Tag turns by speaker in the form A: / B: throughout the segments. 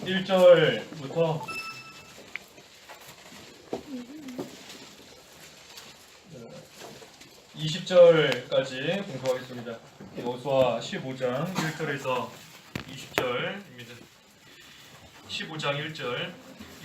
A: 1절부터 20절까지 공부하겠습니다. 여호수아 15장 1절에서 20절입니다. 15장 1절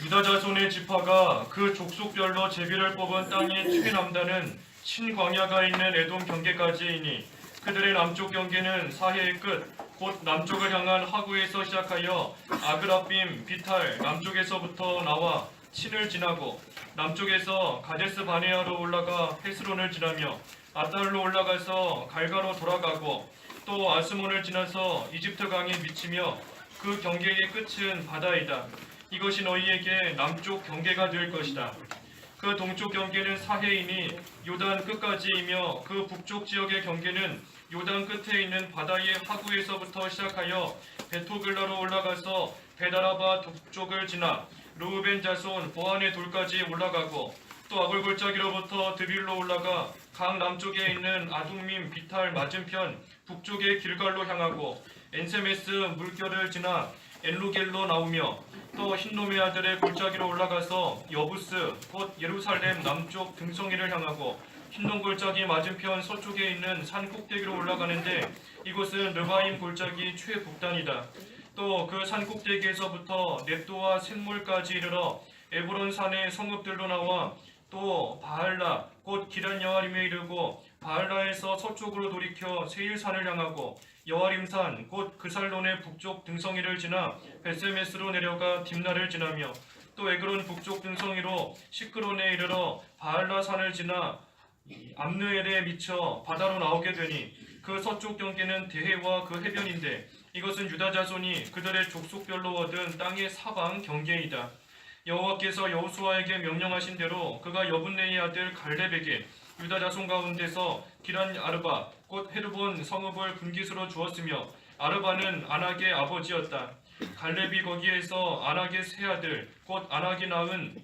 A: 유다 자손의 지파가 그 족속별로 제비를 뽑은 땅의 최남단은 신광야가 있는 에돔 경계까지이니 그들의 남쪽 경계는 사해의 끝 곧 남쪽을 향한 하구에서 시작하여 아그라빔 비탈 남쪽에서부터 나와 신을 지나고 남쪽에서 가데스 바네아로 올라가 헤스론을 지나며 아달로 올라가서 갈가로 돌아가고 또 아스몬을 지나서 이집트 강에 미치며 그 경계의 끝은 바다이다. 이것이 너희에게 남쪽 경계가 될 것이다. 그 동쪽 경계는 사해이니 요단 끝까지이며 그 북쪽 지역의 경계는 요단 끝에 있는 바다의 하구에서부터 시작하여 베토글라로 올라가서 베다라바 북쪽을 지나 루벤 자손 보안의 돌까지 올라가고 또 아골골짜기로부터 드빌로 올라가 강 남쪽에 있는 아둠밈 비탈 맞은편 북쪽의 길갈로 향하고 엔세메스 물결을 지나 엔로겔로 나오며 또 흰놈의 아들의 골짜기로 올라가서 여부스 곧 예루살렘 남쪽 등성이를 향하고 흰놈 골짜기 맞은편 서쪽에 있는 산 꼭대기로 올라가는데 이곳은 르바임 골짜기 최북단이다. 또 그 산 꼭대기에서부터 넵도와 샘물까지 이르러 에브론 산의 성읍들로 나와 또 바알라 곧 기란 여아림에 이르고 바알라에서 서쪽으로 돌이켜 세일산을 향하고 여아림산 곧 그살론의 북쪽 등성이를 지나 베세메스로 내려가 딥나를 지나며 또 에그론 북쪽 등성이로 시크론에 이르러 바알라 산을 지나 암느엘에 미쳐 바다로 나오게 되니 그 서쪽 경계는 대해와 그 해변인데 이것은 유다 자손이 그들의 족속별로 얻은 땅의 사방 경계이다. 여호와께서 여호수아에게 명령하신 대로 그가 여분네의 아들 갈렙에게 유다 자손 가운데서 기란 아르바 곧 헤르본 성읍을 분깃으로 주었으며 아르바는 아낙의 아버지였다. 갈렙이 거기에서 아낙의 세 아들 곧 아낙이 낳은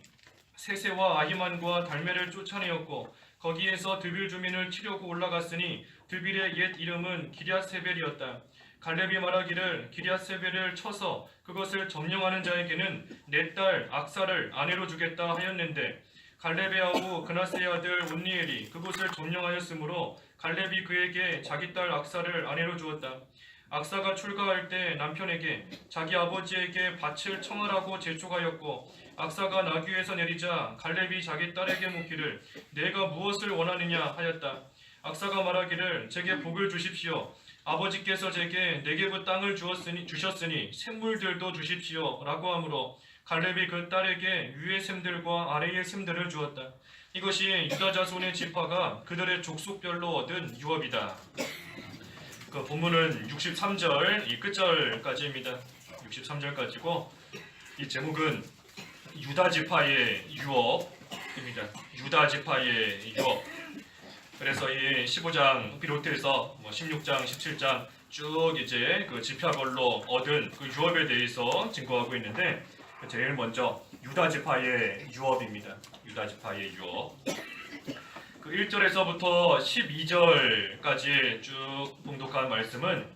A: 세세와 아히만과 달메를 쫓아내었고 거기에서 드빌 주민을 치려고 올라갔으니 드빌의 옛 이름은 기럇세벨이었다. 갈렙이 말하기를 기럇세벨을 쳐서 그것을 점령하는 자에게는 내 딸 악사를 아내로 주겠다 하였는데 갈렙의 아우 그나스의 아들 온니엘이 그곳을 점령하였으므로 갈렙이 그에게 자기 딸 악사를 아내로 주었다. 악사가 출가할 때 남편에게 자기 아버지에게 밭을 청하라고 재촉하였고 악사가 나귀에서 내리자 갈렙이 자기 딸에게 묻기를 내가 무엇을 원하느냐 하였다. 악사가 말하기를 제게 복을 주십시오. 아버지께서 제게 네게브 땅을 주셨으니 샘물들도 주십시오 라고 하므로 갈렙이 그 딸에게 위의 샘들과 아래의 샘들을 주었다. 이것이 유다 자손의 지파가 그들의 족속별로 얻은 유업이다. 그 본문은 63절 이 끝절까지입니다. 63절까지고 이 제목은 유다 지파의 유업입니다. 유다 지파의 유업. 그래서 이 15장 비롯해서 16장, 17장 쭉 이제 그 지파별로 얻은 그 유업에 대해서 증거하고 있는데 제일 먼저 유다 지파의 유업입니다. 유다 지파의 유업. 그 1절에서부터 12절까지 쭉 봉독한 말씀은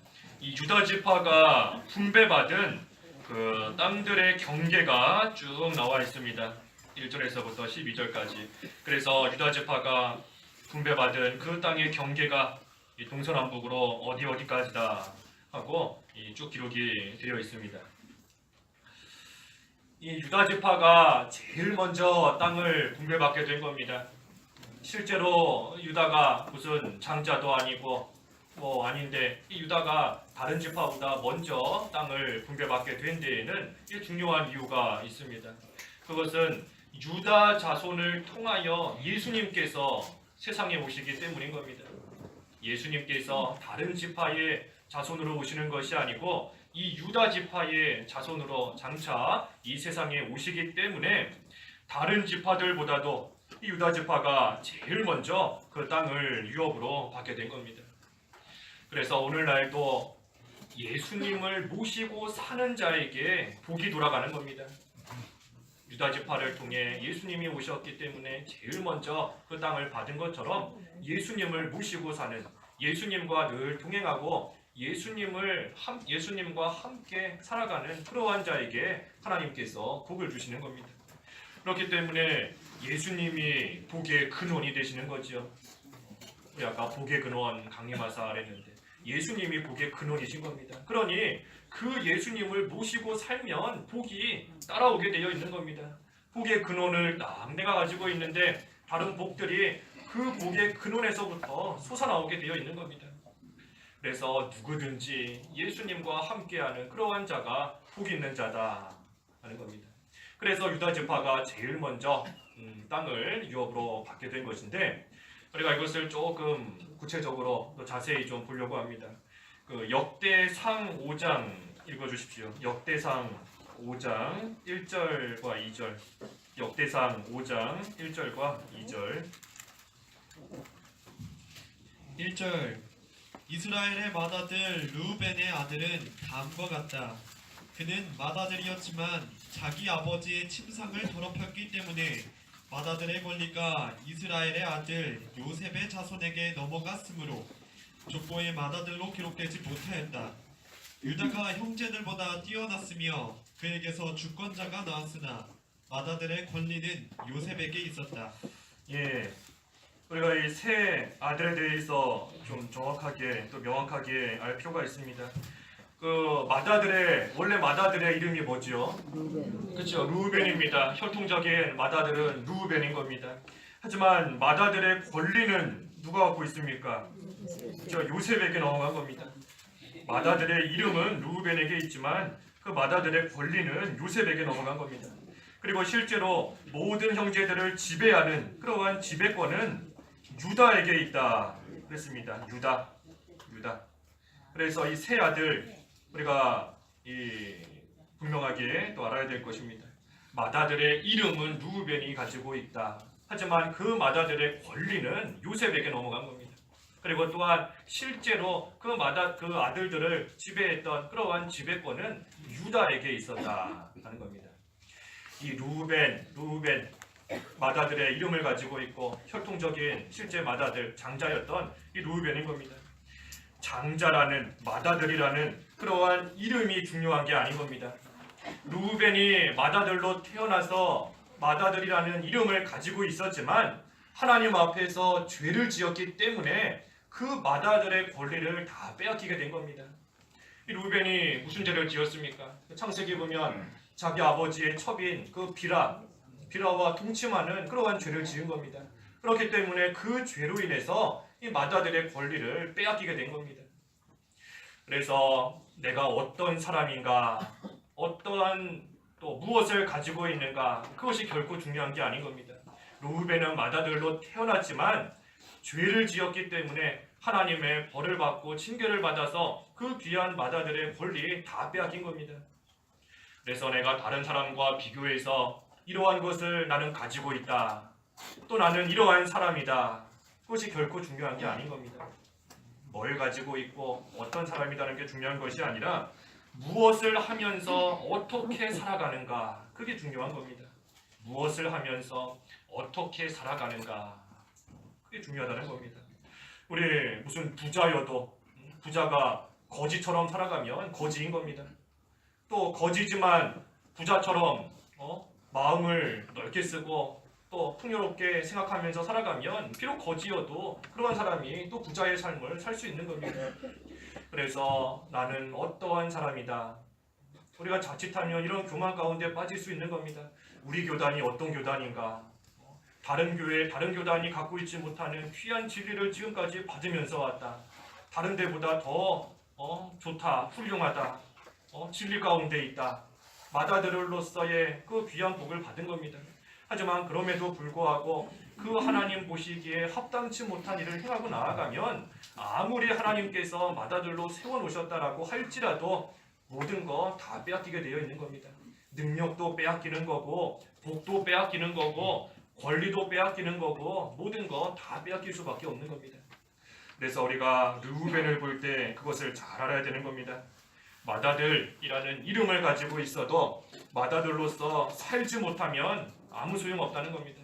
A: 이 유다 지파가 분배받은 그 땅들의 경계가 쭉 나와 있습니다. 1절에서부터 12절까지. 그래서 유다 지파가 분배받은 그 땅의 경계가 이 동서남북으로 어디까지다 하고 쭉 기록이 되어 있습니다. 이 유다 지파가 제일 먼저 땅을 분배받게 된 겁니다. 실제로 유다가 무슨 장자도 아니고 아닌데 이 유다가 다른 지파보다 먼저 땅을 분배받게 된 데에는 중요한 이유가 있습니다. 그것은 유다 자손을 통하여 예수님께서 세상에 오시기 때문인 겁니다. 예수님께서 다른 지파의 자손으로 오시는 것이 아니고 이 유다 지파의 자손으로 장차 이 세상에 오시기 때문에 다른 지파들보다도 이 유다 지파가 제일 먼저 그 땅을 유업으로 받게 된 겁니다. 그래서 오늘날도 예수님을 모시고 사는 자에게 복이 돌아가는 겁니다. 유다 지파를 통해 예수님이 오셨기 때문에 제일 먼저 그 땅을 받은 것처럼 예수님을 모시고 사는, 예수님과 늘 동행하고 예수님과 함께 살아가는 그러한 자에게 하나님께서 복을 주시는 겁니다. 그렇기 때문에 예수님이 복의 근원이 되시는 거죠. 우리 아까 복의 근원 강림하사 그랬는데 예수님이 복의 근원이신 겁니다. 그러니 그 예수님을 모시고 살면 복이 따라오게 되어 있는 겁니다. 복의 근원을 딱 내가 가지고 있는데 다른 복들이 그 복의 근원에서부터 솟아나오게 되어 있는 겁니다. 그래서 누구든지 예수님과 함께하는 그러한 자가 복 있는 자다 하는 겁니다. 그래서 유다 지파가 제일 먼저 땅을 유업으로 받게 된 것인데 우리가 이것을 조금 구체적으로 또 자세히 좀 보려고 합니다. 그 역대상 5장 읽어주십시오. 역대상 5장 1절과 2절. 역대상 5장 1절과 2절.
B: 1절 이스라엘의 맏아들 르우벤의 아들은 다음과 같다. 그는 맏아들이었지만 자기 아버지의 침상을 더럽혔기 때문에 맏아들의 권리가 이스라엘의 아들 요셉의 자손에게 넘어갔으므로 족보의 맏아들로 기록되지 못하였다. 유다가 형제들보다 뛰어났으며 그에게서 주권자가 나왔으나 맏아들의 권리는 요셉에게 있었다.
A: 예, 우리가 이 세 아들에 대해서 좀 정확하게 또 명확하게 알 필요가 있습니다. 그 원래 맏아들의 이름이 뭐죠? 그렇죠, 루벤입니다. 혈통적인 맏아들은 루벤인 겁니다. 하지만 맏아들의 권리는 누가 갖고 있습니까? 저 요셉에게 넘어간 겁니다. 맏아들의 이름은 루벤에게 있지만 그 맏아들의 권리는 요셉에게 넘어간 겁니다. 그리고 실제로 모든 형제들을 지배하는 그러한 지배권은 유다에게 있다 그랬습니다. 유다. 그래서 이 세 아들 우리가 분명하게 또 알아야 될 것입니다. 맏아들의 이름은 루벤이 가지고 있다. 하지만 그 맏아들의 권리는 요셉에게 넘어간 겁니다. 그리고 또한 실제로 그 아들들을 지배했던 그러한 지배권은 유다에게 있었다 하는 겁니다. 이 루벤 맏아들의 이름을 가지고 있고 혈통적인 실제 맏아들 장자였던 이 루벤인 겁니다. 장자라는 맏아들이라는 그러한 이름이 중요한 게 아닌 겁니다. 루벤이 맏아들로 태어나서 맏아들이라는 이름을 가지고 있었지만 하나님 앞에서 죄를 지었기 때문에 그 맏아들의 권리를 다 빼앗기게 된 겁니다. 이 루벤이 무슨 죄를 지었습니까? 창세기 보면 자기 아버지의 첩인 그 비라와 동침하는 그러한 죄를 지은 겁니다. 그렇기 때문에 그 죄로 인해서 이 맏아들의 권리를 빼앗기게 된 겁니다. 그래서 내가 어떤 사람인가, 어떠한 또 무엇을 가지고 있는가, 그것이 결코 중요한 게 아닌 겁니다. 루벤은 맏아들로 태어났지만 죄를 지었기 때문에 하나님의 벌을 받고 징계를 받아서 그 귀한 맏아들의 권리 다 빼앗긴 겁니다. 그래서 내가 다른 사람과 비교해서 이러한 것을 나는 가지고 있다, 또 나는 이러한 사람이다, 그것이 결코 중요한 게 아닌 겁니다. 뭘 가지고 있고 어떤 사람이라는 게 중요한 것이 아니라 무엇을 하면서 어떻게 살아가는가, 그게 중요한 겁니다. 무엇을 하면서 어떻게 살아가는가, 그게 중요하다는 겁니다. 우리 무슨 부자여도 부자가 거지처럼 살아가면 거지인 겁니다. 또 거지지만 부자처럼 마음을 넓게 쓰고 또 풍요롭게 생각하면서 살아가면 비록 거지여도 그러한 사람이 또 부자의 삶을 살 수 있는 겁니다. 그래서 나는 어떠한 사람이다. 우리가 자칫하면 이런 교만 가운데 빠질 수 있는 겁니다. 우리 교단이 어떤 교단인가, 다른 교회, 다른 교단이 갖고 있지 못하는 귀한 진리를 지금까지 받으면서 왔다. 다른 데보다 더 좋다, 훌륭하다, 진리 가운데 있다. 맏아들로서의 그 귀한 복을 받은 겁니다. 하지만 그럼에도 불구하고 그 하나님 보시기에 합당치 못한 일을 행하고 나아가면 아무리 하나님께서 맏아들로 세워놓으셨다라고 할지라도 모든 거 다 빼앗기게 되어 있는 겁니다. 능력도 빼앗기는 거고, 복도 빼앗기는 거고, 권리도 빼앗기는 거고, 모든 거 다 빼앗길 수밖에 없는 겁니다. 그래서 우리가 르우벤을 볼 때 그것을 잘 알아야 되는 겁니다. 맏아들이라는 이름을 가지고 있어도 맏아들로서 살지 못하면 아무 소용없다는 겁니다.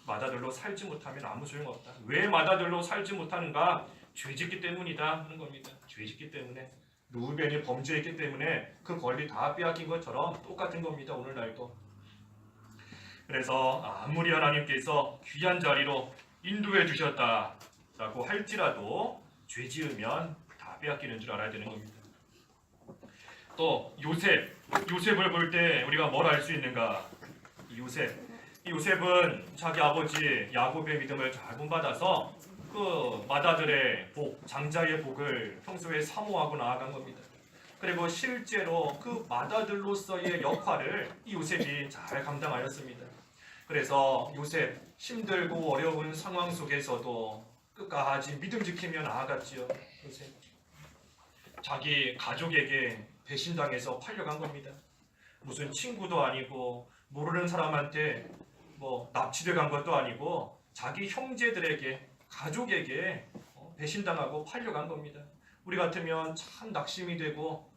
A: 맏아들로 살지 못하면 아무 소용없다. 왜 맏아들로 살지 못하는가? 죄짓기 때문이다 하는 겁니다. 죄짓기 때문에 루벤이 범죄했기 때문에 그 권리 다 빼앗긴 것처럼 똑같은 겁니다. 오늘날도. 그래서 아무리 하나님께서 귀한 자리로 인도해 주셨다라고 할지라도 죄 지으면 다 빼앗기는 줄 알아야 되는 겁니다. 또 요셉을 볼 때 우리가 뭘 알 수 있는가? 요셉은 자기 아버지 야곱의 믿음을 잘 본받아서 그 맏아들의 복, 장자의 복을 평소에 사모하고 나아간 겁니다. 그리고 실제로 그 맏아들로서의 역할을 이 요셉이 잘 감당하였습니다. 그래서 요셉 힘들고 어려운 상황 속에서도 끝까지 믿음 지키며 나아갔지요. 요셉 자기 가족에게 배신당해서 팔려간 겁니다. 무슨 친구도 아니고 모르는 사람한테 납치돼 간 것도 아니고 자기 형제들에게 가족에게 배신당하고 팔려간 겁니다. 우리 같으면 참 낙심이 되고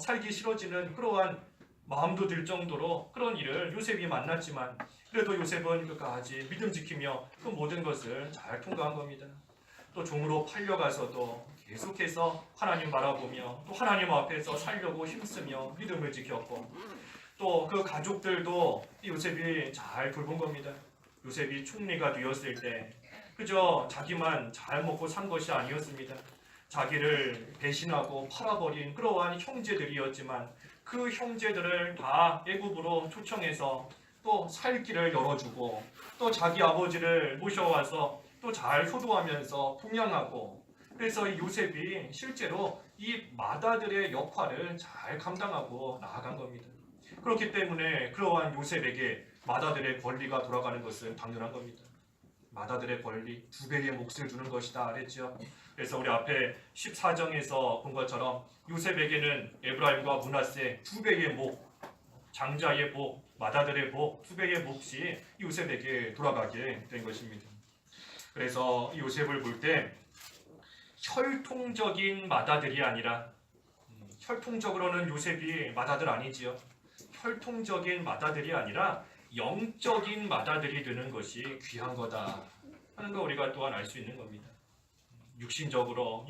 A: 살기 싫어지는 그러한 마음도 들 정도로 그런 일을 요셉이 만났지만 그래도 요셉은 끝까지 믿음 지키며 그 모든 것을 잘 통과한 겁니다. 또 종으로 팔려가서도 계속해서 하나님 바라보며 또 하나님 앞에서 살려고 힘쓰며 믿음을 지켰고 또 그 가족들도 요셉이 잘 돌본 겁니다. 요셉이 총리가 되었을 때 그저 자기만 잘 먹고 산 것이 아니었습니다. 자기를 배신하고 팔아버린 그러한 형제들이었지만 그 형제들을 다 애굽으로 초청해서 또 살 길을 열어주고 또 자기 아버지를 모셔와서 또 잘 효도하면서 봉양하고 그래서 이 요셉이 실제로 이 맏아들의 역할을 잘 감당하고 나아간 겁니다. 그렇기 때문에 그러한 요셉에게 맏아들의 권리가 돌아가는 것은 당연한 겁니다. 맏아들의 권리, 2배의 몫을 주는 것이다 그랬죠. 그래서 우리 앞에 14장에서 본 것처럼 요셉에게는 에브라임과 므낫세 2배의 목, 장자의 복, 맏아들의 복, 2배의 몫이 요셉에게 돌아가게 된 것입니다. 그래서 요셉을 볼 때 혈통적인 맏아들이 아니라 혈통적으로는 요셉이 맏아들 아니지요. 혈통적인 맏아들이 아니라 영적인 맏아들이 되는 것이 귀한 거다 하는 거 우리가 또한 알 수 있는 겁니다. 육체적으로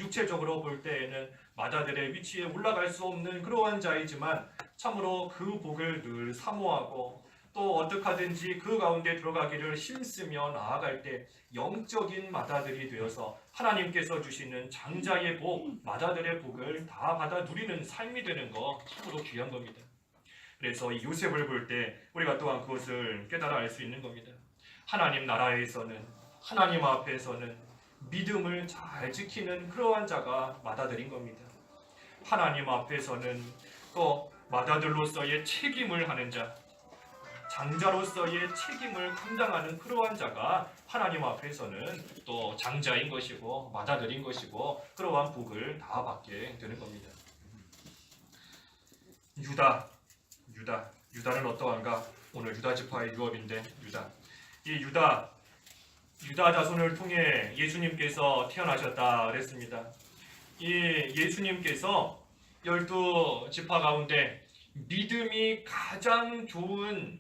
A: 볼 때에는 맏아들의 위치에 올라갈 수 없는 그러한 자이지만 참으로 그 복을 늘 사모하고 또 어떻게 하든지 그 가운데 들어가기를 힘쓰며 나아갈 때 영적인 맏아들이 되어서 하나님께서 주시는 장자의 복, 맏아들의 복을 다 받아 누리는 삶이 되는 거 참으로 귀한 겁니다. 그래서 이 요셉을 볼 때 우리가 또한 그것을 깨달아 알 수 있는 겁니다. 하나님 나라에서는 하나님 앞에서는 믿음을 잘 지키는 그러한 자가 맏아들인 겁니다. 하나님 앞에서는 또 맏아들로서의 책임을 하는 자, 장자로서의 책임을 감당하는 그러한 자가 하나님 앞에서는 또 장자인 것이고 맏아들인 것이고 그러한 복을 다 받게 되는 겁니다. 유다는 어떠한가? 오늘 유다 지파의 유업인데 이 유다 자손을 통해 예수님께서 태어나셨다 그랬습니다. 이 예수님께서 12지파 가운데 믿음이 가장 좋은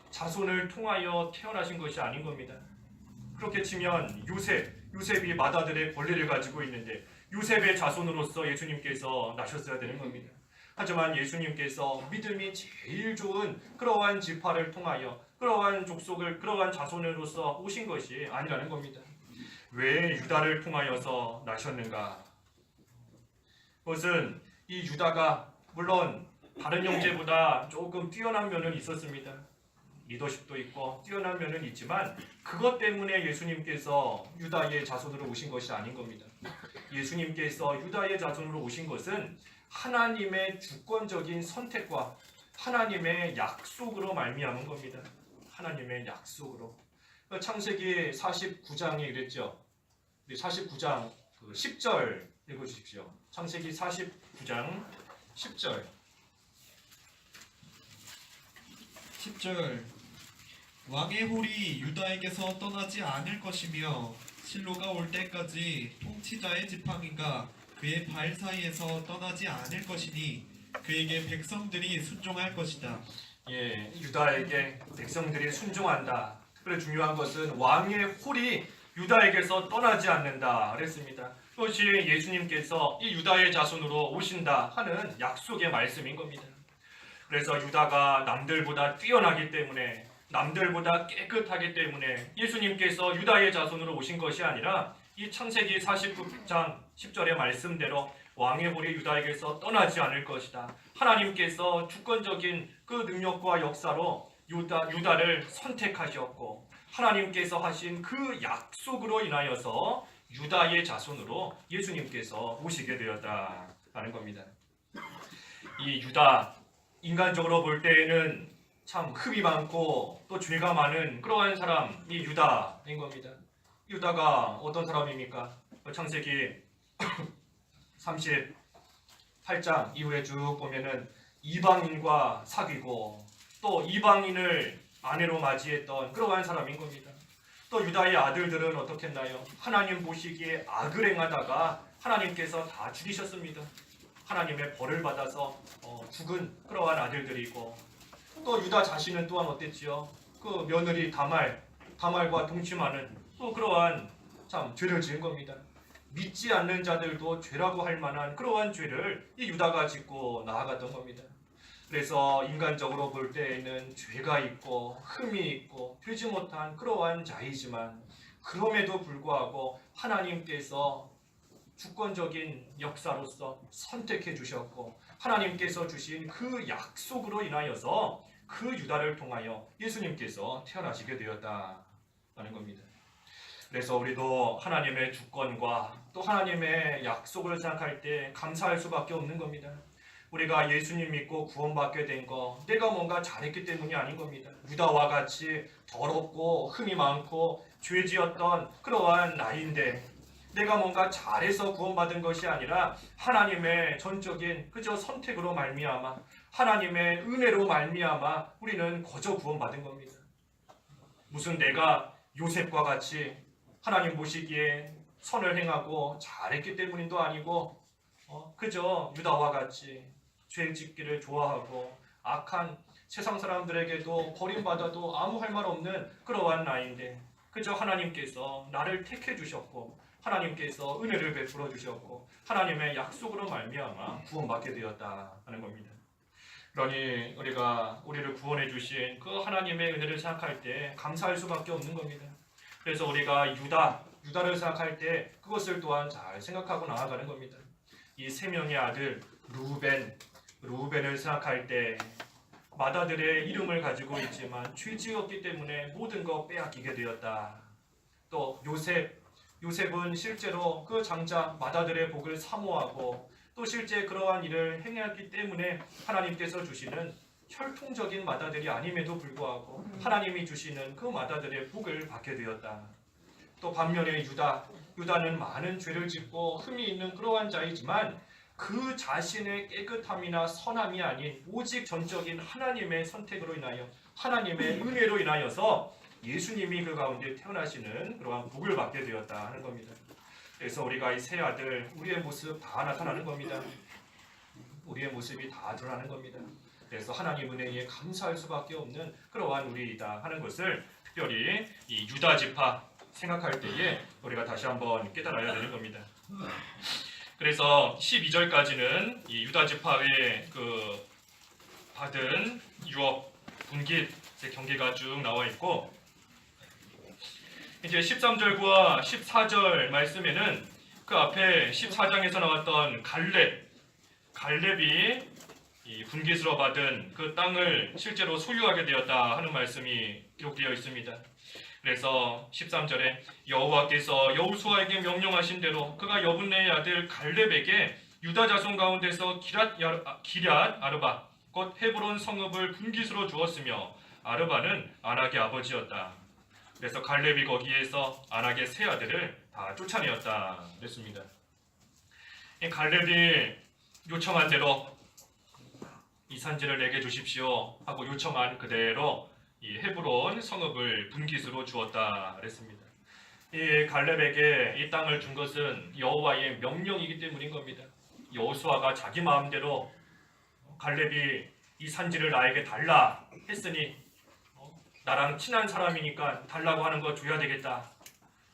A: 자손을 통하여 태어나신 것이 아닌 겁니다. 그렇게 치면 요셉이 맏아들의 권리를 가지고 있는데 요셉의 자손으로서 예수님께서 나셨어야 되는 겁니다. 하지만 예수님께서 믿음이 제일 좋은 그러한 지파를 통하여 그러한 족속을 그러한 자손으로서 오신 것이 아니라는 겁니다. 왜 유다를 통하여서 나셨는가? 그것은 이 유다가 물론 다른 형제보다 조금 뛰어난 면은 있었습니다. 리더십도 있고 뛰어난 면은 있지만 그것 때문에 예수님께서 유다의 자손으로 오신 것이 아닌 겁니다. 예수님께서 유다의 자손으로 오신 것은 하나님의 주권적인 선택과 하나님의 약속으로 말미암은 겁니다. 하나님의 약속으로. 창세기 49장에 이랬죠. 49장 10절 읽어주십시오. 창세기 49장 10절.
B: 10절 왕의 홀이 유다에게서 떠나지 않을 것이며 실로가 올 때까지 통치자의 지팡이가 그의 발 사이에서 떠나지 않을 것이니 그에게 백성들이 순종할 것이다.
A: 예, 유다에게 백성들이 순종한다. 그래 중요한 것은 왕의 홀이 유다에게서 떠나지 않는다 그랬습니다. 그것이 예수님께서 이 유다의 자손으로 오신다 하는 약속의 말씀인 겁니다. 그래서 유다가 남들보다 뛰어나기 때문에, 남들보다 깨끗하기 때문에 예수님께서 유다의 자손으로 오신 것이 아니라 이 창세기 49장 10절의 말씀대로 왕의 볼이 유다에게서 떠나지 않을 것이다. 하나님께서 주권적인 그 능력과 역사로 유다를 선택하셨고, 하나님께서 하신 그 약속으로 인하여서 유다의 자손으로 예수님께서 오시게 되었다라는 겁니다. 이 유다, 인간적으로 볼 때에는 참 흠이 많고 또 죄가 많은 그러한 사람이 유다인 겁니다. 유다가 어떤 사람입니까? 창세기 38장 이후에 쭉 보면은 이방인과 사귀고 또 이방인을 아내로 맞이했던 그러한 사람인 겁니다. 또 유다의 아들들은 어떻게 했나요? 하나님 보시기에 악을 행하다가 하나님께서 다 죽이셨습니다. 하나님의 벌을 받아서 죽은 그러한 아들들이고, 또 유다 자신은 또한 어땠지요? 그 며느리 다말과 동침하는 또 그러한 참 죄를 지은 겁니다. 믿지 않는 자들도 죄라고 할 만한 그러한 죄를 이 유다가 짓고 나아갔던 겁니다. 그래서 인간적으로 볼 때에는 죄가 있고 흠이 있고 되지 못한 그러한 자이지만, 그럼에도 불구하고 하나님께서 주권적인 역사로서 선택해 주셨고, 하나님께서 주신 그 약속으로 인하여서 그 유다를 통하여 예수님께서 태어나시게 되었다는 겁니다. 그래서 우리도 하나님의 주권과 또 하나님의 약속을 생각할 때 감사할 수밖에 없는 겁니다. 우리가 예수님 믿고 구원받게 된 거 내가 뭔가 잘했기 때문이 아닌 겁니다. 유다와 같이 더럽고 흠이 많고 죄지었던 그러한 나인데 내가 뭔가 잘해서 구원받은 것이 아니라 하나님의 전적인 그저 선택으로 말미암아, 하나님의 은혜로 말미암아 우리는 거저 구원받은 겁니다. 무슨 내가 요셉과 같이 하나님 보시기에 선을 행하고 잘했기 때문인도 아니고 그저 유다와 같이 죄 짓기를 좋아하고 악한 세상 사람들에게도 버림받아도 아무 할 말 없는 그러한 나인데, 그저 하나님께서 나를 택해 주셨고 하나님께서 은혜를 베풀어 주셨고 하나님의 약속으로 말미암아 구원받게 되었다 하는 겁니다. 그러니 우리가 우리를 구원해 주신 그 하나님의 은혜를 생각할 때 감사할 수밖에 없는 겁니다. 그래서 우리가 유다를 생각할 때 그것을 또한 잘 생각하고 나아가는 겁니다. 이 세 명의 아들 루벤을 생각할 때 맏아들의 이름을 가지고 있지만 죄지었기 때문에 모든 것 빼앗기게 되었다. 또 요셉은 실제로 그 장자 맏아들의 복을 사모하고 또 실제 그러한 일을 행했기 때문에 하나님께서 주시는 혈통적인 맏아들이 아님에도 불구하고 하나님이 주시는 그 맏아들의 복을 받게 되었다. 또 반면에 유다는 많은 죄를 짓고 흠이 있는 그러한 자이지만 그 자신의 깨끗함이나 선함이 아닌 오직 전적인 하나님의 선택으로 인하여 하나님의 은혜로 인하여서 예수님이 그 가운데 태어나시는 그러한 복을 받게 되었다 하는 겁니다. 그래서 우리가 이 세 아들, 우리의 모습 다 나타나는 겁니다. 우리의 모습이 다 드러나는 겁니다. 그래서 하나님 은혜에 감사할 수밖에 없는 그러한 우리이다 하는 것을 특별히 이 유다 지파 생각할 때에 우리가 다시 한번 깨달아야 되는 겁니다. 그래서 12절까지는 이 유다 지파의 그 받은 유업, 분깃 경계가 쭉 나와 있고, 이제 13절과 14절 말씀에는 그 앞에 14장에서 나왔던 갈렙이 이 분깃으로 받은 그 땅을 실제로 소유하게 되었다 하는 말씀이 기록되어 있습니다. 그래서 13절에 여호와께서 여호수아에게 명령하신 대로 그가 여분네의 아들 갈렙에게 유다 자손 가운데서 기럇 아르바 곧 헤브론 성읍을 분깃으로 주었으며, 아르바는 아낙의 아버지였다. 그래서 갈렙이 거기에서 아낙의 세 아들을 다 쫓아내었다 그랬습니다. 갈렙이 요청한 대로 이 산지를 내게 주십시오 하고 요청한 그대로 이 헤브론 성읍을 분깃으로 주었다 그랬습니다. 이 갈렙에게 이 땅을 준 것은 여호와의 명령이기 때문인 겁니다. 여호수아가 자기 마음대로 갈렙이 이 산지를 나에게 달라 했으니 나랑 친한 사람이니까 달라고 하는 거 줘야 되겠다.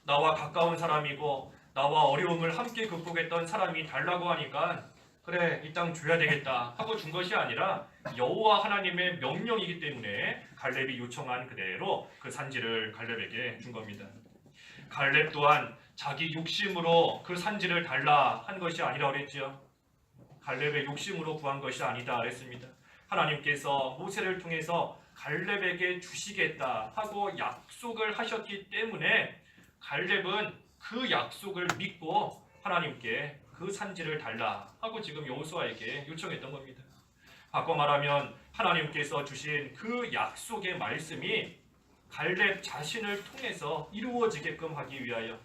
A: 나와 가까운 사람이고 나와 어려움을 함께 극복했던 사람이 달라고 하니까 그래 이 땅 줘야 되겠다 하고 준 것이 아니라 여호와 하나님의 명령이기 때문에 갈렙이 요청한 그대로 그 산지를 갈렙에게 준 겁니다. 갈렙 또한 자기 욕심으로 그 산지를 달라 한 것이 아니라 그랬지요. 갈렙의 욕심으로 구한 것이 아니다 그랬습니다. 하나님께서 모세를 통해서 갈렙에게 주시겠다 하고 약속을 하셨기 때문에 갈렙은 그 약속을 믿고 하나님께 그 산지를 달라 하고 지금 여호수아에게 요청했던 겁니다. 바꿔 말하면 하나님께서 주신 그 약속의 말씀이 갈렙 자신을 통해서 이루어지게끔 하기 위하여,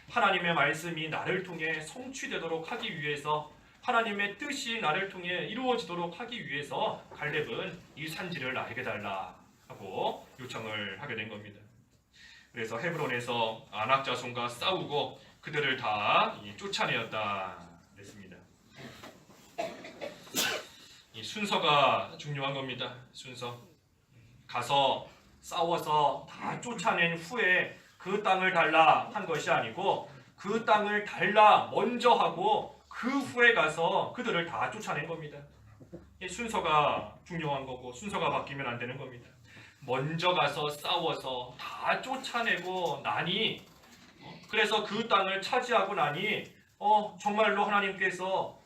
A: 하나님의 말씀이 나를 통해 성취되도록 하기 위해서, 하나님의 뜻이 나를 통해 이루어지도록 하기 위해서 갈렙은 이 산지를 나에게 달라 하고 요청을 하게 된 겁니다. 그래서 헤브론에서 아낙 자손과 싸우고 그들을 다 쫓아내었다 그랬습니다. 이 순서가 중요한 겁니다. 순서. 가서 싸워서 다 쫓아낸 후에 그 땅을 달라 한 것이 아니고 그 땅을 달라 먼저 하고 그 후에 가서 그들을 다 쫓아낸 겁니다. 이 순서가 중요한 거고 순서가 바뀌면 안 되는 겁니다. 먼저 가서 싸워서 다 쫓아내고 나니, 그래서 그 땅을 차지하고 나니 정말로 하나님께서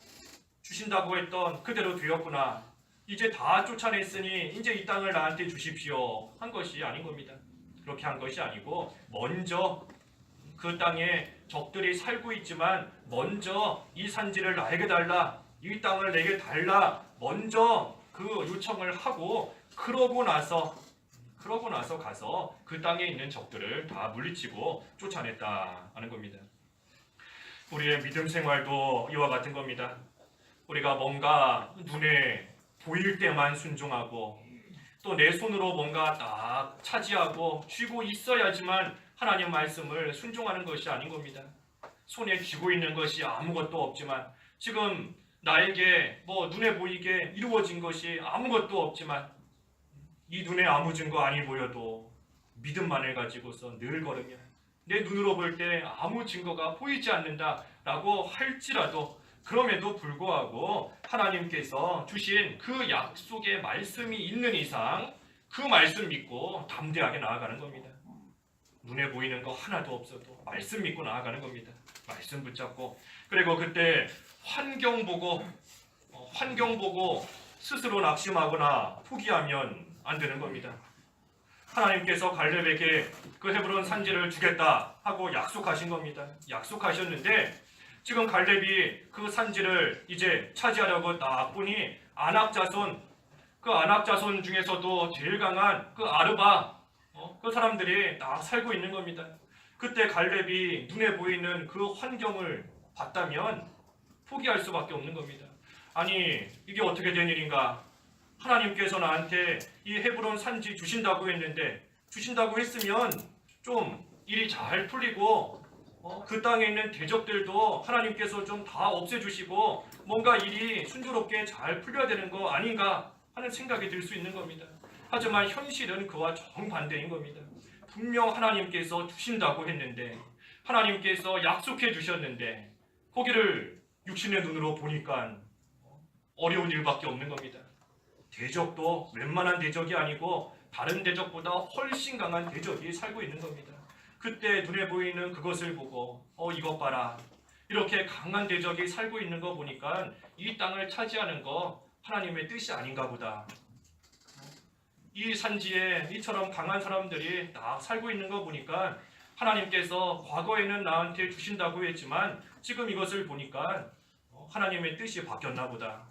A: 주신다고 했던 그대로 되었구나. 이제 다 쫓아냈으니 이제 이 땅을 나한테 주십시오 한 것이 아닌 겁니다. 그렇게 한 것이 아니고 먼저 그 땅에 적들이 살고 있지만 먼저 이 산지를 나에게 달라, 이 땅을 내게 달라 먼저 그 요청을 하고 그러고 나서 가서 그 땅에 있는 적들을 다 물리치고 쫓아냈다 하는 겁니다. 우리의 믿음 생활도 이와 같은 겁니다. 우리가 뭔가 눈에 보일 때만 순종하고 또 내 손으로 뭔가 딱 차지하고 쥐고 있어야지만 하나님 말씀을 순종하는 것이 아닌 겁니다. 손에 쥐고 있는 것이 아무것도 없지만, 지금 나에게 눈에 보이게 이루어진 것이 아무것도 없지만, 이 눈에 아무 증거 아니 보여도 믿음만을 가지고서 늘 걸으면 내 눈으로 볼 때 아무 증거가 보이지 않는다라고 할지라도 그럼에도 불구하고 하나님께서 주신 그 약속의 말씀이 있는 이상 그 말씀 믿고 담대하게 나아가는 겁니다. 눈에 보이는 거 하나도 없어도 말씀 믿고 나아가는 겁니다. 말씀 붙잡고, 그리고 그때 환경 보고 스스로 낙심하거나 포기하면 안 되는 겁니다. 하나님께서 갈렙에게 그 헤브론 산지를 주겠다 하고 약속하신 겁니다. 약속하셨는데 지금 갈렙이 그 산지를 이제 차지하려고 딱 보니 아낙 자손 중에서도 제일 강한 그 아르바 그 사람들이 딱 살고 있는 겁니다. 그때 갈렙이 눈에 보이는 그 환경을 봤다면 포기할 수밖에 없는 겁니다. 아니 이게 어떻게 된 일인가? 하나님께서 나한테 이 헤브론 산지 주신다고 했으면 좀 일이 잘 풀리고 그 땅에 있는 대적들도 하나님께서 좀 다 없애주시고 뭔가 일이 순조롭게 잘 풀려야 되는 거 아닌가 하는 생각이 들 수 있는 겁니다. 하지만 현실은 그와 정반대인 겁니다. 분명 하나님께서 주신다고 했는데, 하나님께서 약속해 주셨는데 거기를 육신의 눈으로 보니까 어려운 일밖에 없는 겁니다. 대적도 웬만한 대적이 아니고 다른 대적보다 훨씬 강한 대적이 살고 있는 겁니다. 그때 눈에 보이는 그것을 보고 이것 봐라, 이렇게 강한 대적이 살고 있는 거 보니까 이 땅을 차지하는 거 하나님의 뜻이 아닌가 보다. 이 산지에 이처럼 강한 사람들이 딱 살고 있는 거 보니까 하나님께서 과거에는 나한테 주신다고 했지만 지금 이것을 보니까 하나님의 뜻이 바뀌었나 보다.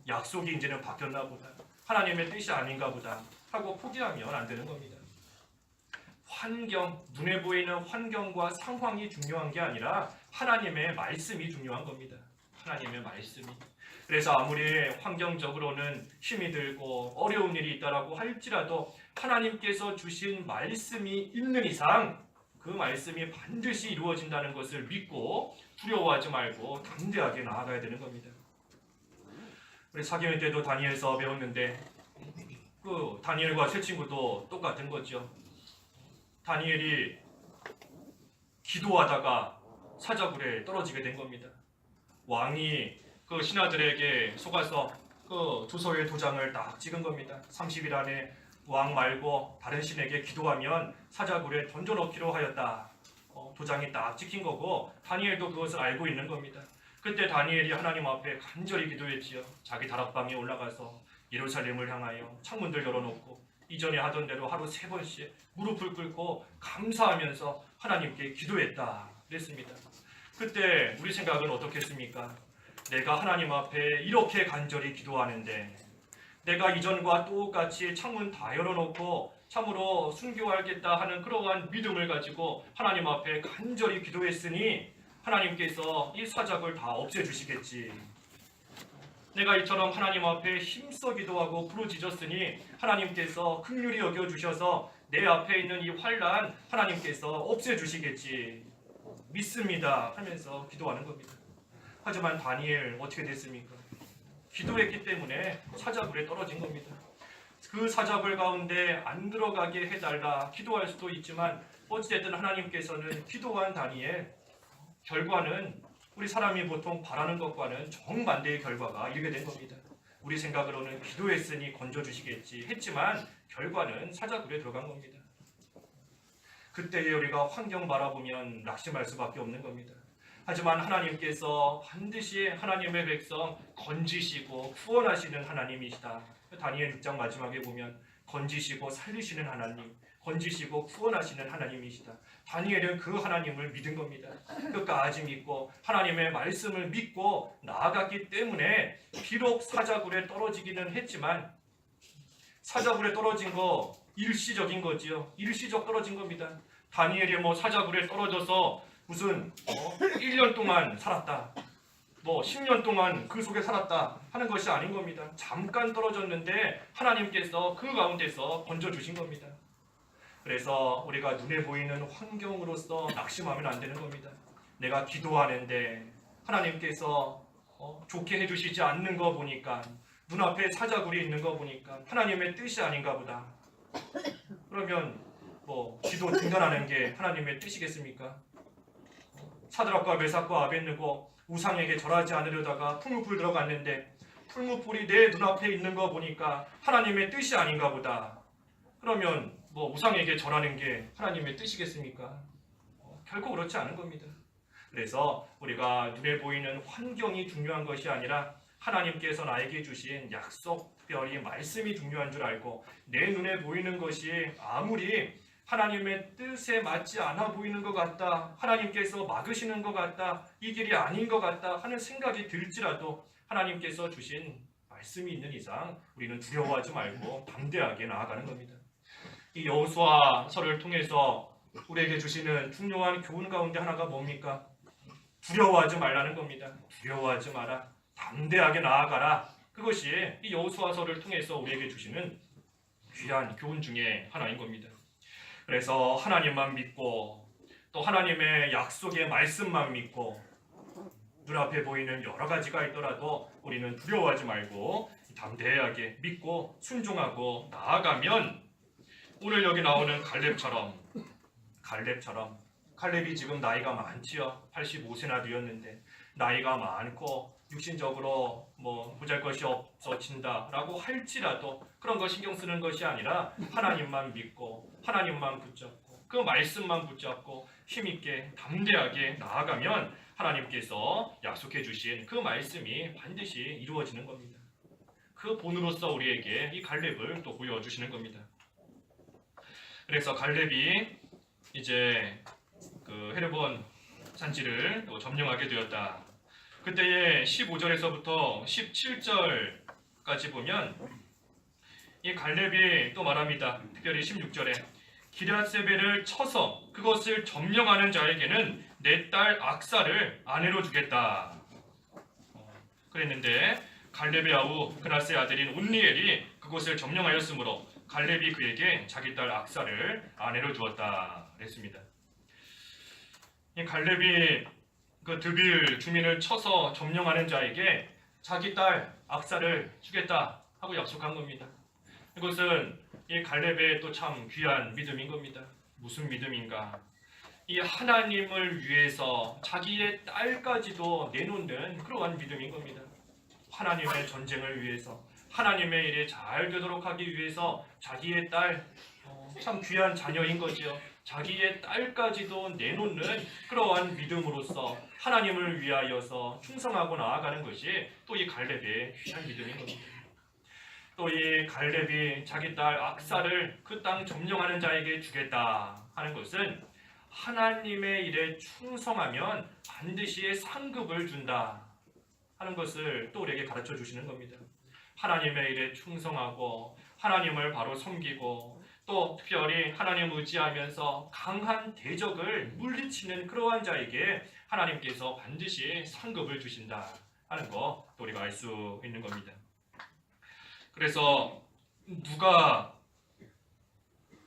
A: 약속이 이제는 바뀌었나 보다. 하나님의 뜻이 아닌가 보다 하고 포기하면 안 되는 겁니다. 환경, 눈에 보이는 환경과 상황이 중요한 게 아니라 하나님의 말씀이 중요한 겁니다. 하나님의 말씀이. 그래서 아무리 환경적으로는 힘이 들고 어려운 일이 있다라고 할지라도 하나님께서 주신 말씀이 있는 이상 그 말씀이 반드시 이루어진다는 것을 믿고 두려워하지 말고 담대하게 나아가야 되는 겁니다. 우리 사경회 때도 다니엘서 배웠는데 그 다니엘과 세 친구도 똑같은 거죠. 다니엘이 기도하다가 사자굴에 떨어지게 된 겁니다. 왕이 그 신하들에게 속아서 그 주소의 도장을 딱 찍은 겁니다. 30일 안에 왕 말고 다른 신에게 기도하면 사자굴에 던져넣기로 하였다. 도장이 딱 찍힌 거고 다니엘도 그것을 알고 있는 겁니다. 그때 다니엘이 하나님 앞에 간절히 기도했지요. 자기 다락방에 올라가서 예루살렘을 향하여 창문들 열어놓고 이전에 하던 대로 하루 3번씩 무릎을 꿇고 감사하면서 하나님께 기도했다 그랬습니다. 그때 우리 생각은 어떻겠습니까? 내가 하나님 앞에 이렇게 간절히 기도하는데 내가 이전과 똑같이 창문 다 열어놓고 참으로 순교하겠다 하는 그러한 믿음을 가지고 하나님 앞에 간절히 기도했으니 하나님께서 이 사작을 다 없애주시겠지. 내가 이처럼 하나님 앞에 힘써 기도하고 부르짖었으니 하나님께서 긍휼히 여겨주셔서 내 앞에 있는 이 환난 하나님께서 없애주시겠지. 믿습니다 하면서 기도하는 겁니다. 하지만 다니엘 어떻게 됐습니까? 기도했기 때문에 사자굴에 떨어진 겁니다. 그 사자굴 가운데 안 들어가게 해달라 기도할 수도 있지만 어찌됐든 하나님께서는 기도한 다니엘 결과는 우리 사람이 보통 바라는 것과는 정반대의 결과가 이르게 된 겁니다. 우리 생각으로는 기도했으니 건져주시겠지 했지만 결과는 사자굴에 들어간 겁니다. 그때에 우리가 환경 바라보면 낙심할 수밖에 없는 겁니다. 하지만 하나님께서 반드시 하나님의 백성 건지시고 구원하시는 하나님이시다. 다니엘 6장 마지막에 보면 건지시고 살리시는 하나님, 건지시고 구원하시는 하나님이시다. 다니엘은 그 하나님을 믿은 겁니다. 끝까지 믿고 하나님의 말씀을 믿고 나아갔기 때문에 비록 사자굴에 떨어지기는 했지만 사자굴에 떨어진 거 일시적인 거지요. 일시적 떨어진 겁니다. 다니엘이 사자굴에 떨어져서 무슨 1년 동안 살았다, 10년 동안 그 속에 살았다 하는 것이 아닌 겁니다. 잠깐 떨어졌는데 하나님께서 그 가운데서 건져주신 겁니다. 그래서 우리가 눈에 보이는 환경으로서 낙심하면 안 되는 겁니다. 내가 기도하는데 하나님께서 좋게 해주시지 않는 거 보니까, 눈앞에 사자굴이 있는 거 보니까 하나님의 뜻이 아닌가 보다. 그러면 기도 중단하는 게 하나님의 뜻이겠습니까? 사드락과 메삭과 아벳느고 우상에게 절하지 않으려다가 풀무불 들어갔는데 풀무불이 내 눈앞에 있는 거 보니까 하나님의 뜻이 아닌가 보다. 그러면 우상에게 절하는 게 하나님의 뜻이겠습니까? 결코 그렇지 않은 겁니다. 그래서 우리가 눈에 보이는 환경이 중요한 것이 아니라 하나님께서 나에게 주신 약속, 특별히 말씀이 중요한 줄 알고 내 눈에 보이는 것이 아무리 하나님의 뜻에 맞지 않아 보이는 것 같다, 하나님께서 막으시는 것 같다, 이 길이 아닌 것 같다 하는 생각이 들지라도 하나님께서 주신 말씀이 있는 이상 우리는 두려워하지 말고 담대하게 나아가는 겁니다. 이 여호수아서를 통해서 우리에게 주시는 중요한 교훈 가운데 하나가 뭡니까? 두려워하지 말라는 겁니다. 두려워하지 마라, 담대하게 나아가라. 그것이 이 여호수아서를 통해서 우리에게 주시는 귀한 교훈 중에 하나인 겁니다. 그래서 하나님만 믿고 또 하나님의 약속의 말씀만 믿고 눈앞에 보이는 여러 가지가 있더라도 우리는 두려워하지 말고 담대하게 믿고 순종하고 나아가면 오늘 여기 나오는 갈렙이 지금 나이가 많지요. 85세나 되었는데 나이가 많고 육신적으로 보잘것이 없어진다라고 할지라도 그런 거 신경 쓰는 것이 아니라 하나님만 믿고 하나님만 붙잡고 그 말씀만 붙잡고 힘있게 담대하게 나아가면 하나님께서 약속해 주신 그 말씀이 반드시 이루어지는 겁니다. 그 본으로서 우리에게 이 갈렙을 또 보여주시는 겁니다. 그래서 갈렙이 이제 그 헤르본 산지를 또 점령하게 되었다. 그때의 15절에서부터 17절까지 보면 이 갈렙이 또 말합니다. 특별히 16절에 기럇세벨을 쳐서 그것을 점령하는 자에게는 내 딸 악사를 아내로 주겠다. 그랬는데 갈렙의 아우 그나스의 아들인 온니엘이 그곳을 점령하였으므로 갈렙이 그에게 자기 딸 악사를 아내로 주었다. 그랬습니다. 이 갈렙이 그 드빌 주민을 쳐서 점령하는 자에게 자기 딸 악사를 주겠다 하고 약속한 겁니다. 이것은 이 갈렙의 또 참 귀한 믿음인 겁니다. 무슨 믿음인가? 이 하나님을 위해서 자기의 딸까지도 내놓는 그러한 믿음인 겁니다. 하나님의 전쟁을 위해서, 하나님의 일에 잘 되도록 하기 위해서 자기의 딸, 참 귀한 자녀인 거지요. 자기의 딸까지도 내놓는 그러한 믿음으로써 하나님을 위하여서 충성하고 나아가는 것이 또 이 갈렙의 귀한 믿음인 겁니다. 또 이 갈렙이 자기 딸 악사를 그 땅 점령하는 자에게 주겠다 하는 것은 하나님의 일에 충성하면 반드시 상급을 준다 하는 것을 또 우리에게 가르쳐 주시는 겁니다. 하나님의 일에 충성하고 하나님을 바로 섬기고 또 특별히 하나님 의지하면서 강한 대적을 물리치는 그러한 자에게 하나님께서 반드시 상급을 주신다 하는 거 또 우리가 알 수 있는 겁니다. 그래서 누가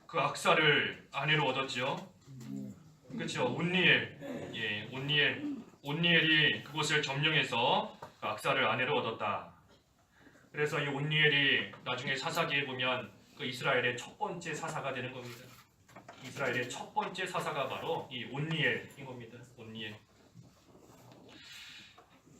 A: 그 악사를 아내로 얻었지요? 그렇죠. 온니엘. 예, 온니엘이 그곳을 점령해서 그 악사를 아내로 얻었다. 그래서 이 온니엘이 나중에 사사기에 보면 그 이스라엘의 첫 번째 사사가 되는 겁니다. 이스라엘의 첫 번째 사사가 바로 이 온니엘인 겁니다. 온니엘.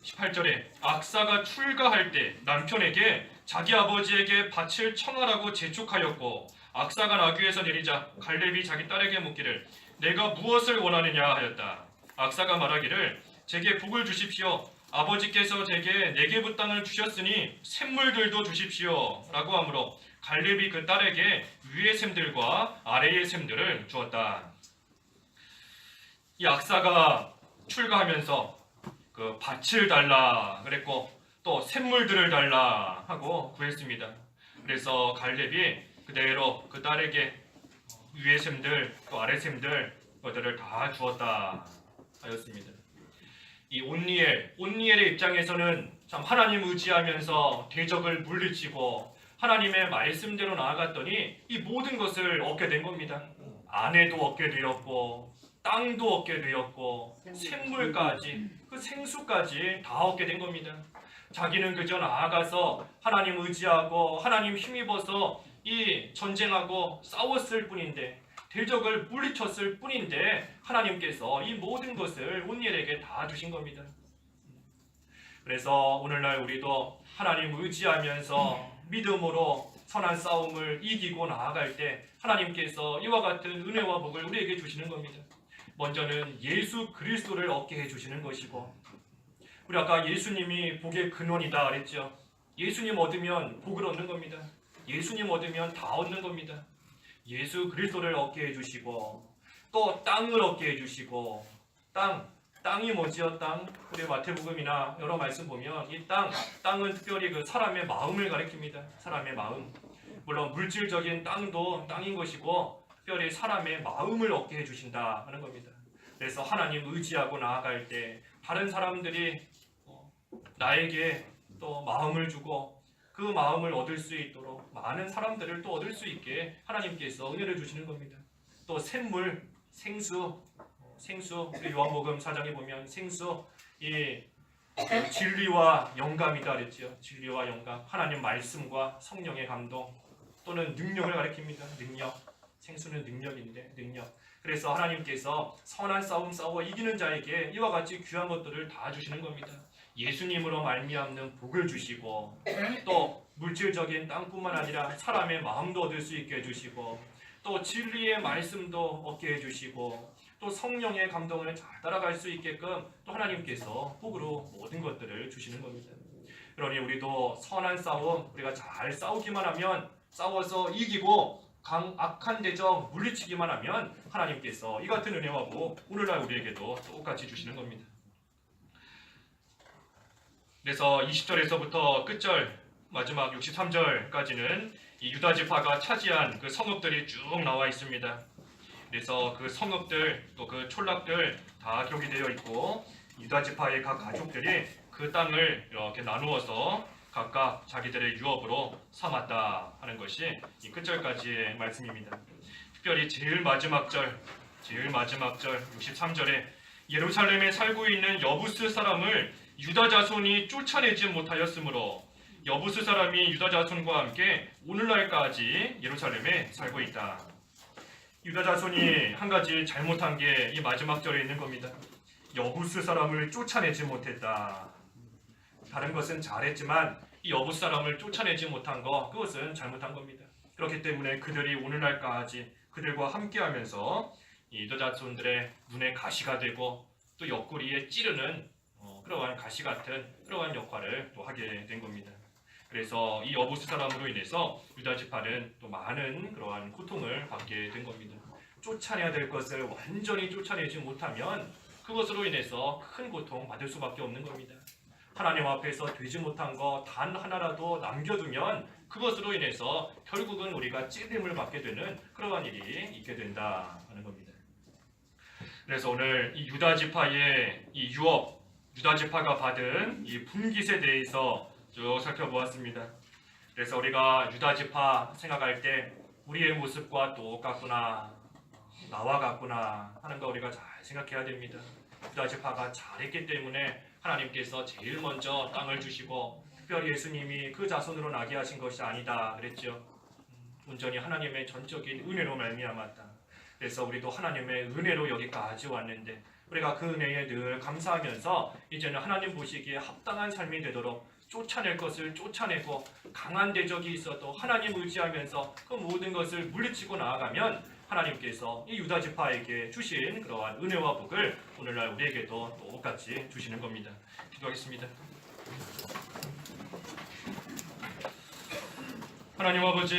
A: 18절에 악사가 출가할 때 남편에게 자기 아버지에게 밭을 청하라고 재촉하였고 악사가 나귀에서 내리자 갈렙이 자기 딸에게 묻기를 내가 무엇을 원하느냐 하였다. 악사가 말하기를 제게 복을 주십시오. 아버지께서 제게 네게부 땅을 주셨으니 샘물들도 주십시오 라고 하므로 갈렙이 그 딸에게 위의 샘들과 아래의 샘들을 주었다. 이 악사가 출가하면서 그 밭을 달라 그랬고 또 샘물들을 달라 하고 구했습니다. 그래서 갈렙이 그대로 그 딸에게 위의 샘들 또 아래 샘들 그들을 다 주었다 하였습니다. 이 온니엘의 입장에서는 참 하나님 의지하면서 대적을 물리치고 하나님의 말씀대로 나아갔더니 이 모든 것을 얻게 된 겁니다. 아내도 얻게 되었고 땅도 얻게 되었고 샘물까지 그 생수까지 다 얻게 된 겁니다. 자기는 그저 나아가서 하나님 의지하고 하나님 힘입어서 이 전쟁하고 싸웠을 뿐인데 대적을 물리쳤을 뿐인데 하나님께서 이 모든 것을 온니엘에게 다 주신 겁니다. 그래서 오늘날 우리도 하나님 의지하면서 믿음으로 선한 싸움을 이기고 나아갈 때 하나님께서 이와 같은 은혜와 복을 우리에게 주시는 겁니다. 먼저는 예수 그리스도를 얻게 해주시는 것이고 우리 아까 예수님이 복의 근원이다 그랬죠. 예수님 얻으면 복을 얻는 겁니다. 예수님 얻으면 다 얻는 겁니다. 예수 그리스도를 얻게 해주시고 또 땅을 얻게 해주시고 땅이 뭐지요? 땅? 우리 마태복음이나 여러 말씀 보면 이 땅은 특별히 그 사람의 마음을 가리킵니다. 사람의 마음. 물론 물질적인 땅도 땅인 것이고 특별히 사람의 마음을 얻게 해주신다 하는 겁니다. 그래서 하나님 의지하고 나아갈 때 다른 사람들이 나에게 또 마음을 주고 그 마음을 얻을 수 있도록 많은 사람들을 또 얻을 수 있게 하나님께서 은혜를 주시는 겁니다. 또 샘물, 생수 우리 요한복음 4장에 보면 생수 이 진리와 영감이다 그랬죠. 진리와 영감, 하나님 말씀과 성령의 감동 또는 능력을 가리킵니다. 생수는 능력인데 능력. 그래서 하나님께서 선한 싸움 싸워 이기는 자에게 이와 같이 귀한 것들을 다 주시는 겁니다. 예수님으로 말미암는 복을 주시고 또 물질적인 땅뿐만 아니라 사람의 마음도 얻을 수 있게 해주시고 또 진리의 말씀도 얻게 해주시고 또 성령의 감동을 잘 따라갈 수 있게끔 또 하나님께서 복으로 모든 것들을 주시는 겁니다. 그러니 우리도 선한 싸움 우리가 잘 싸우기만 하면 싸워서 이기고 악한 대적 물리치기만 하면 하나님께서 이 같은 은혜와 복 오늘날 우리에게도 똑같이 주시는 겁니다. 그래서 20절에서부터 끝절 마지막 63절까지는 이 유다 지파가 차지한 그 성읍들이 쭉 나와 있습니다. 그래서 그 성읍들 또 그 촌락들 다 기록이 되어 있고 유다 지파의 각 가족들이 그 땅을 이렇게 나누어서 각각 자기들의 유업으로 삼았다 하는 것이 이 끝절까지의 말씀입니다. 특별히 제일 마지막 절 63절에 예루살렘에 살고 있는 여부스 사람을 유다 자손이 쫓아내지 못하였으므로 여부스 사람이 유다 자손과 함께 오늘날까지 예루살렘에 살고 있다. 유다 자손이 한 가지 잘못한 게 이 마지막 절에 있는 겁니다. 여부스 사람을 쫓아내지 못했다. 다른 것은 잘했지만 이 여부스 사람을 쫓아내지 못한 거, 그것은 잘못한 겁니다. 그렇기 때문에 그들이 오늘날까지 그들과 함께하면서 이 유다 자손들의 눈에 가시가 되고 또 옆구리에 찌르는 그러한 가시 같은 그러한 역할을 또 하게 된 겁니다. 그래서 이 여부스 사람으로 인해서 유다 지파는 또 많은 그러한 고통을 받게 된 겁니다. 쫓아내야 될 것을 완전히 쫓아내지 못하면 그것으로 인해서 큰 고통 받을 수밖에 없는 겁니다. 하나님 앞에서 되지 못한 거 단 하나라도 남겨두면 그것으로 인해서 결국은 우리가 찔림을 받게 되는 그러한 일이 있게 된다 하는 겁니다. 그래서 오늘 이 유다 지파의 이 유업, 유다 지파가 받은 이 분깃에 대해서 쭉 살펴보았습니다. 그래서 우리가 유다 지파 생각할 때 우리의 모습과 똑같구나, 나와 같구나 하는 거 우리가 잘 생각해야 됩니다. 유다 지파가 잘했기 때문에 하나님께서 제일 먼저 땅을 주시고 특별히 예수님이 그 자손으로 나게 하신 것이 아니다 그랬죠. 온전히 하나님의 전적인 은혜로 말미암았다. 그래서 우리도 하나님의 은혜로 여기까지 왔는데 우리가 그 은혜에 늘 감사하면서 이제는 하나님 보시기에 합당한 삶이 되도록 쫓아낼 것을 쫓아내고 강한 대적이 있어도 하나님 의지하면서 그 모든 것을 물리치고 나아가면 하나님께서 이 유다 지파에게 주신 그러한 은혜와 복을 오늘날 우리에게도 똑같이 주시는 겁니다. 기도하겠습니다. 하나님 아버지,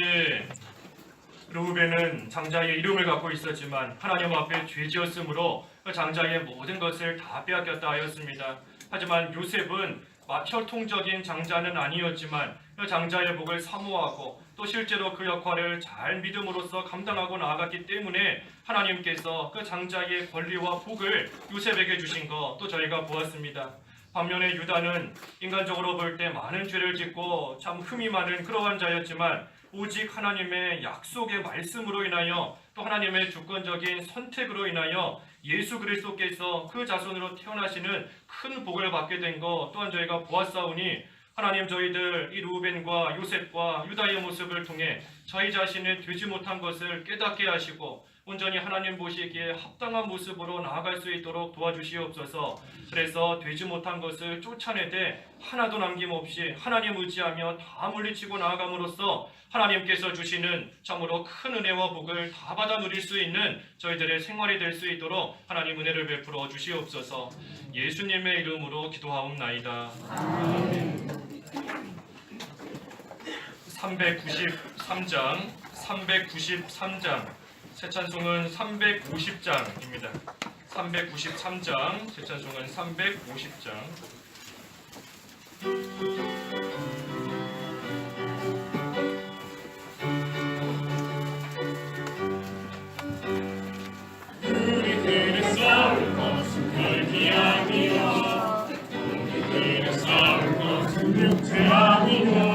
A: 르우벤은 장자의 이름을 갖고 있었지만 하나님 앞에 죄지었으므로 그 장자의 모든 것을 다 빼앗겼다 하였습니다. 하지만 요셉은 혈통적인 장자는 아니었지만 그 장자의 복을 사모하고 또 실제로 그 역할을 잘 믿음으로써 감당하고 나아갔기 때문에 하나님께서 그 장자의 권리와 복을 요셉에게 주신 거 또 저희가 보았습니다. 반면에 유다는 인간적으로 볼 때 많은 죄를 짓고 참 흠이 많은 그러한 자였지만 오직 하나님의 약속의 말씀으로 인하여 또 하나님의 주권적인 선택으로 인하여 예수 그리스도께서 그 자손으로 태어나시는 큰 복을 받게 된 것 또한 저희가 보았사오니 하나님 저희들 이 루벤과 요셉과 유다의 모습을 통해 저희 자신의 되지 못한 것을 깨닫게 하시고 온전히 하나님 보시기에 합당한 모습으로 나아갈 수 있도록 도와주시옵소서. 그래서 되지 못한 것을 쫓아내되 하나도 남김없이 하나님 의지하며 다 물리치고 나아감으로써 하나님께서 주시는 참으로 큰 은혜와 복을 다 받아 누릴 수 있는 저희들의 생활이 될 수 있도록 하나님 은혜를 베풀어 주시옵소서. 예수님의 이름으로 기도하옵나이다. 393장 새 찬송은 350장입니다. 393장 새 찬송은 350장.
C: 우리들의 싸울 것은 별이 아니요 우리들의 싸울 것은 육체 아니요